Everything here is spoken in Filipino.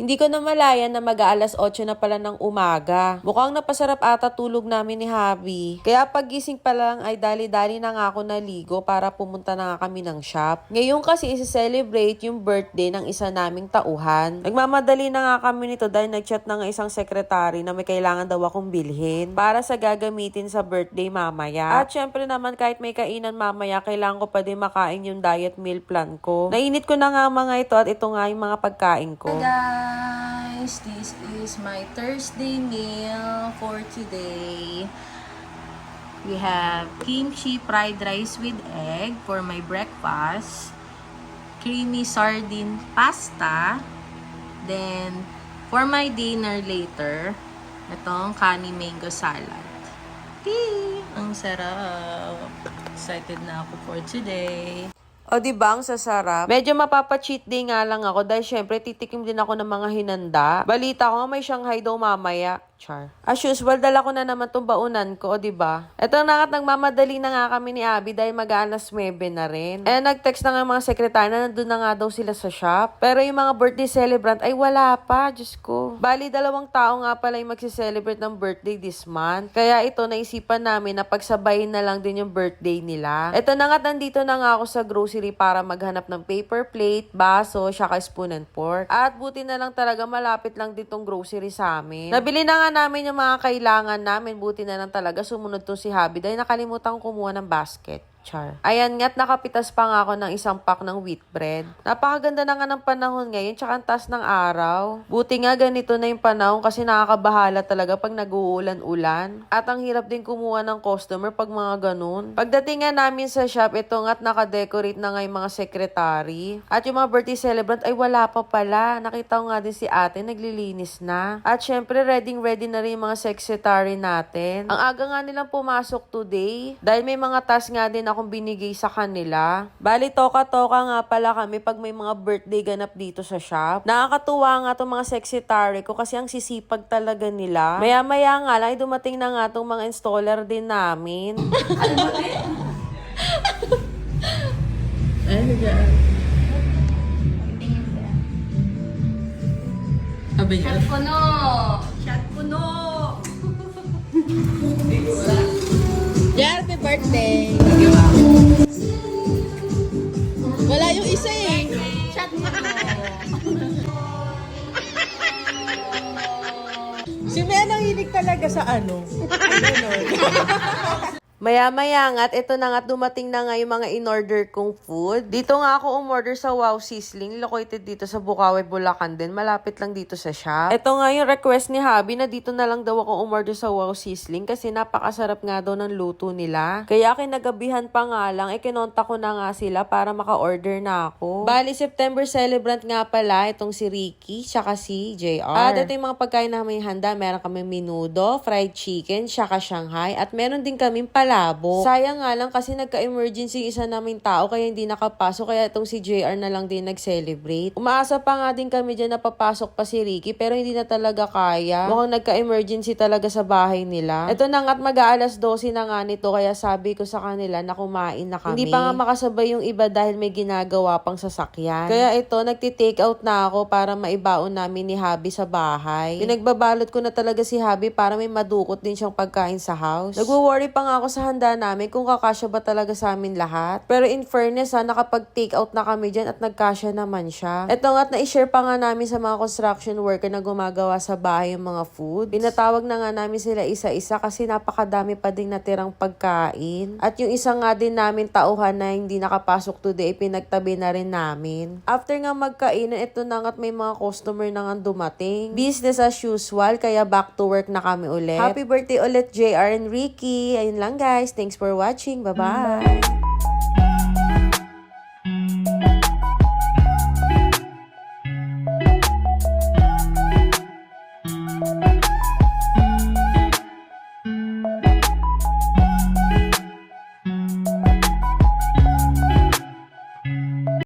Hindi ko namalayan na mag-aalas 8 na pala ng umaga. Mukhang napasarap ata tulog namin ni Habi. Kaya pagising pa lang ay dali-dali na nga ako naligo para pumunta na nga kami ng shop. Ngayon kasi isi-celebrate yung birthday ng isa naming tauhan. Nagmamadali na nga kami nito dahil nag-chat na nga isang secretary na may kailangan daw akong bilhin para sa gagamitin sa birthday mamaya. At syempre naman kahit may kainan mamaya, kailangan ko pa din makain yung diet meal plan ko. Nainit ko na nga mga ito at ito nga yung mga pagkain ko. Guys, this is my Thursday meal for today. We have kimchi fried rice with egg for my breakfast, creamy sardine pasta, then for my dinner later, itong kani mango salad. Tea! Ang sarap! Excited na ako for today. O diba ang sasarap? Medyo mapapa-cheat day nga lang ako dahil syempre titikim din ako ng mga hinanda. Balita ko may Shanghai daw mamaya. Char. As usual, dala ko na naman tong baunan ko, o diba? Eto na nga, nagmamadali na nga kami ni Abby dahil mag-alas 9 na rin. Eh, nag-text na nga mga sekretary na nandun na nga daw sila sa shop. Pero yung mga birthday celebrant ay wala pa, Diyos ko. Bali, 2 tao nga pala yung magsiselebrate ng birthday this month. Kaya ito, naisipan namin na pagsabayin na lang din yung birthday nila. Eto na nga, nandito na nga ako sa grocery para maghanap ng paper plate, baso, saka spoon and fork. At buti na lang talaga malapit lang ditong grocery sa amin. Nabili na nga namin yung mga kailangan namin. Buti na lang talaga sumunod to si Habi dahil nakalimutan kumuha ng basket. Char. Ayan nga't nakapitas pa nga ako ng isang pack ng wheat bread. Napakaganda na nga ng panahon ngayon tsaka ang taas ng araw. Buti nga ganito na yung panahon kasi nakakabahala talaga pag nag-uulan-ulan. At ang hirap din kumuha ng customer pag mga ganun. Pagdating nga namin sa shop, ito nga't nakadecorate na nga yung mga secretary. At yung mga birthday celebrant ay wala pa pala. Nakita ko nga din si ate naglilinis na. At syempre ready na rin yung mga secretary natin. Ang aga nga nilang pumasok today dahil may mga task nga din akong binigay sa kanila. Bali, toka-toka nga pala kami pag may mga birthday ganap dito sa shop. Nakakatuwa nga itong mga secretary ko kasi ang sisipag talaga nila. Maya-maya nga lang, dumating na nga itong mga installer din namin. Ano dyan? Sabi niya? Shot puno! Shot puno! Happy birthday! Wala yung isa eh. Shot puno! Si Mea nanginig talaga sa ano. Maya-maya nga't ito na nga't dumating na nga yung mga in-order kong food. Dito nga ako umorder sa Wow Sizzling, located dito sa Bukawi, Bulacan din. Malapit lang dito sa shop. Ito nga yung request ni Habi na dito na lang daw ako umorder sa Wow Sizzling kasi napakasarap nga daw ng luto nila. Kaya kinagabihan pa nga lang, kinontak ko na nga sila para maka-order na ako. Bali, September celebrant nga pala itong si Ricky, saka si JR. At ito yung mga pagkain na may handa. Meron kami menudo, fried chicken, saka Shanghai, at meron din kaming palabok. Sayang nga lang kasi nagka-emergency isa naming tao kaya hindi nakapasok, kaya itong si JR na lang din nag-celebrate. Umaasa pa nga din kami dyan na papasok pa si Ricky pero hindi na talaga kaya. Mukhang nagka-emergency talaga sa bahay nila. Ito na nga't mag-aalas 12 na nga nito kaya sabi ko sa kanila na kumain na kami. Hindi pa nga makasabay yung iba dahil may ginagawa pang sasakyan. Kaya ito, nagti-take out na ako para maibaon namin ni Habi sa bahay. Pinagbabalot ko na talaga si Habi para may madukot din siyang pagkain sa house. Nagwo-worry pa nga ako sa handa namin kung kakasya ba talaga sa amin lahat. Pero in fairness nakapag-take out na kami dyan at nagkasya naman siya. Ito nga't na-share pa nga namin sa mga construction worker na gumagawa sa bahay yung mga food. Pinatawag na nga namin sila isa-isa kasi napakadami pa ding natirang pagkain. At yung isa nga din namin tauhan na hindi nakapasok today, pinagtabi na rin namin. After nga magkainan, ito na nga't may mga customer na nga dumating. Business as usual, kaya back to work na kami ulit. Happy birthday ulit JR and Ricky. Ayun lang guys. Thanks for watching. Bye-bye.